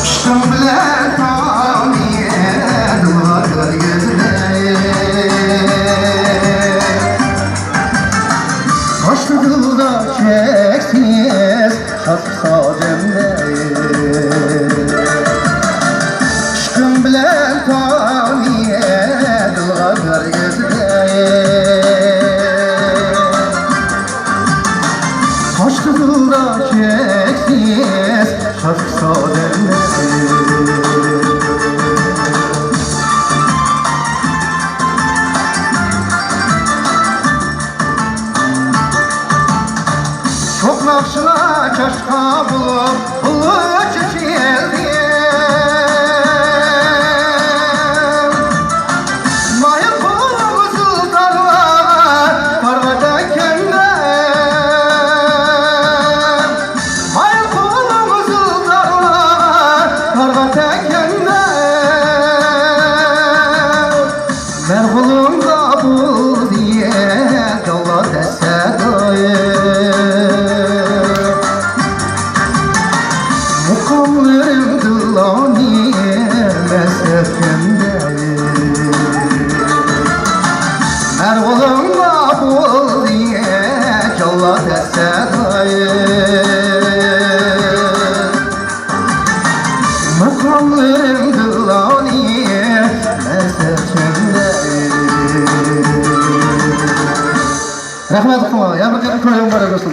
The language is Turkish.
Aşkım bilen tanıyanlar gözüne Taşlıkta çeksiz şatsa cemde Aşkım bilen tanıyanlar gözüne Taşlıkta çeksiz şatsa cemde Çok nakşına çaşka bulup bulucu çizdim Mayın koluğumuzu darlar parvada kendim Mayın koluğumuzu darlar parvada kendim Merhulumda bul diye dala desedayım Mukamlerim dılani mesefimdeyim Merhulumda bul diye dala desedayım Mukamlerim dılani mesefimdeyim Rahmet kılma, ya bir kere koyun var olsun.